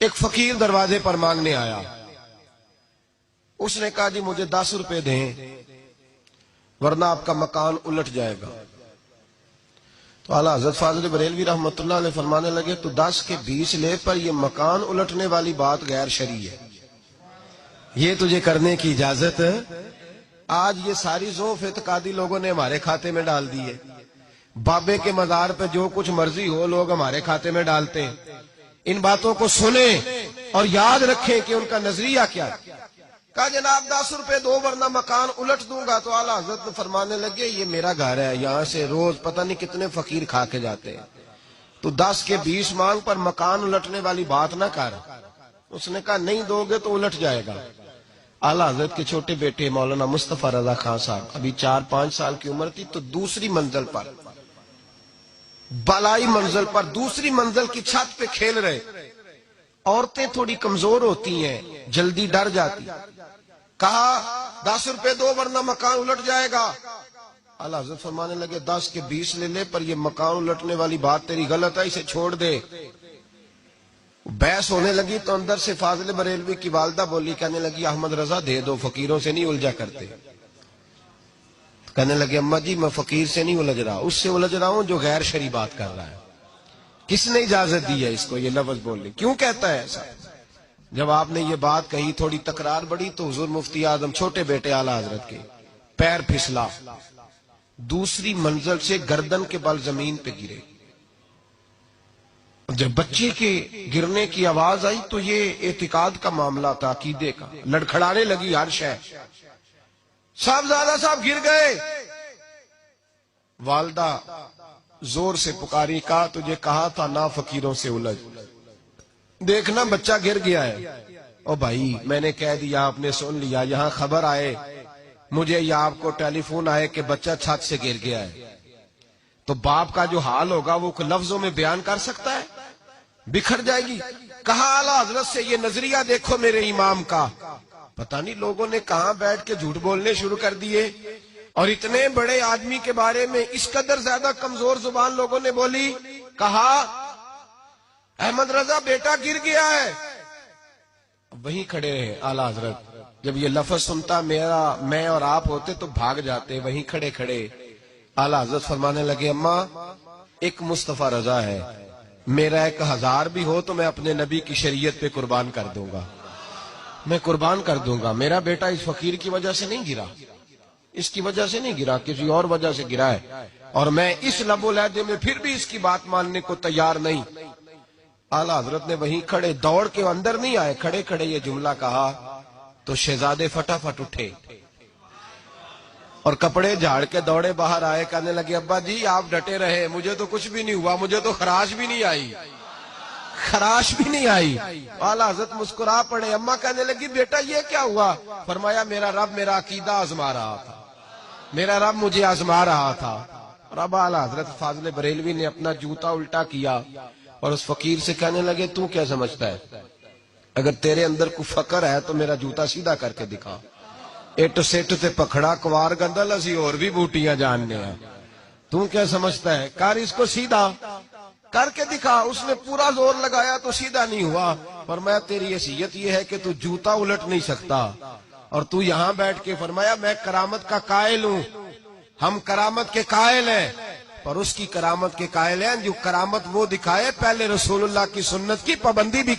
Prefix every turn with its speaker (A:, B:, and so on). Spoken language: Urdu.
A: ایک فقیر دروازے پر مانگنے آیا. اس نے کہا جی مجھے 10 روپے دیں ورنہ آپ کا مکان الٹ جائے گا. تو اعلیٰ حضرت فاضل بریلوی رحمۃ اللہ علیہ فرمانے لگے تو 10 کے 20 لے پر یہ مکان الٹنے والی بات غیر شرعی ہے، یہ تجھے کرنے کی اجازت. آج یہ ساری ذوف اعتقادی لوگوں نے ہمارے کھاتے میں ڈال دی ہے. بابے کے مزار پہ جو کچھ مرضی ہو لوگ ہمارے کھاتے میں ڈالتے ہیں. ان باتوں کو سنیں اور یاد رکھیں کہ ان کا نظریہ کیا ہے. کہا جناب 10 روپے دو ورنہ مکان الٹ دوں گا. تو اعلیٰ حضرت فرمانے لگے یہ میرا گھر ہے، یہاں سے روز پتہ نہیں کتنے فقیر کھا کے جاتے ہیں، تو 10 کے 20 مانگ پر مکان الٹنے والی بات نہ کر. اس نے کہا نہیں دو گے تو الٹ جائے گا. اعلیٰ حضرت کے چھوٹے بیٹے مولانا مصطفیٰ رضا خان صاحب ابھی 4-5 سال کی عمر تھی، تو دوسری منزل پر، بالائی منزل پر دوسری منزل کی چھت پہ کھیل رہے. عورتیں تھوڑی کمزور ہوتی ہیں، جلدی ڈر جاتی. کہا 10 روپے دو ورنہ مکان الٹ جائے گا. اعلیٰ حضرت فرمانے لگے 10 کے 20 لے لے پر یہ مکان الٹنے والی بات تیری غلط ہے، اسے چھوڑ دے. بحث ہونے لگی تو اندر سے فاضل بریلوی کی والدہ بولی، کہنے لگی احمد رضا دے دو، فقیروں سے نہیں الجھا کرتے. کہنے لگے اماں جی میں فقیر سے نہیں الجھ رہا، اس سے الجھ رہا ہوں جو غیر شرعی بات کر رہا ہے. کس نے اجازت دی ہے اس کو یہ لفظ بولنے؟ کیوں کہتا ہے ایسا؟ جب آپ نے یہ بات کہی تھوڑی تکرار بڑھی تو حضور مفتی اعظم چھوٹے بیٹے اعلیٰ حضرت کے پیر پھسلا، دوسری منزل سے گردن کے بل زمین پہ گرے. جب بچے کے گرنے کی آواز آئی تو یہ اعتقاد کا معاملہ تھا، عقیدے کا. لڑکھڑانے لگی ہر شے. صاحبزادہ صاحب گر گئے. والدہ زور سے پکاری، کہا تجھے کہا تھا نہ فقیروں سے الجھ، دیکھنا بچہ گر گیا ہے. او بھائی میں نے کہہ دیا، آپ نے سن لیا، یہاں خبر آئے مجھے یا آپ کو ٹیلی فون آئے کہ بچہ چھت سے گر گیا ہے، تو باپ کا جو حال ہوگا وہ لفظوں میں بیان کر سکتا ہے؟ بکھر جائے گی. کہا اعلیٰ حضرت سے یہ نظریہ دیکھو میرے امام کا. پتہ نہیں لوگوں نے کہاں بیٹھ کے جھوٹ بولنے شروع کر دیے، اور اتنے بڑے آدمی کے بارے میں اس قدر زیادہ کمزور زبان لوگوں نے بولی. کہا احمد رضا بیٹا گر گیا ہے. وہیں کھڑے رہے اعلیٰ حضرت. جب یہ لفظ سنتا میں اور آپ ہوتے تو بھاگ جاتے. وہیں کھڑے کھڑے اعلیٰ حضرت فرمانے لگے اماں ایک مصطفیٰ رضا ہے، میرا 1000 بھی ہو تو میں اپنے نبی کی شریعت پہ قربان کر دوں گا، میں قربان کر دوں گا. میرا بیٹا اس فقیر کی وجہ سے نہیں گرا، اس کی وجہ سے نہیں گرا، کسی اور وجہ سے گرا ہے، اور میں اس لب و لہجے میں پھر بھی اس کی بات ماننے کو تیار نہیں. اعلیٰ حضرت نے وہیں کھڑے، دوڑ کے اندر نہیں آئے، کھڑے کھڑے یہ جملہ کہا تو شہزادے فٹافٹ اٹھے اور کپڑے جھاڑ کے دوڑے باہر آئے. کہنے لگے ابا جی آپ ڈٹے رہے، مجھے تو کچھ بھی نہیں ہوا، مجھے تو خراش بھی نہیں آئی، خراش بھی نہیں آئی. اعلیٰ حضرت مسکرا پڑے. اماں کہنے لگی بیٹا یہ کیا ہوا؟ فرمایا میرا رب میرا عقیدہ آزما رہا تھا، میرا رب مجھے آزما رہا تھا. اور اب اعلیٰ حضرت فاضل بریلوی نے اپنا جوتا الٹا کیا اور اس فقیر سے کہنے لگے تو کیا سمجھتا ہے؟ اگر تیرے اندر کوئی فقر ہے تو میرا جوتا سیدھا کر کے دکھا. اٹ سٹ تے پکھڑا کوار گندل اسی اور بھی بوٹیاں جاننے ہیں، تو کیا سمجھتا ہے؟ کر اس کو سیدھا کر کے دکھا. اس نے پورا زور لگایا تو سیدھا نہیں ہوا. فرمایا تیری حیثیت یہ ہے کہ تو جوتا الٹ نہیں سکتا، اور تو یہاں بیٹھ کے. فرمایا میں کرامت کا قائل ہوں، ہم کرامت کے قائل ہیں، پر اس کی کرامت کے قائل ہیں جو کرامت وہ دکھائے پہلے رسول اللہ کی سنت کی پابندی بھی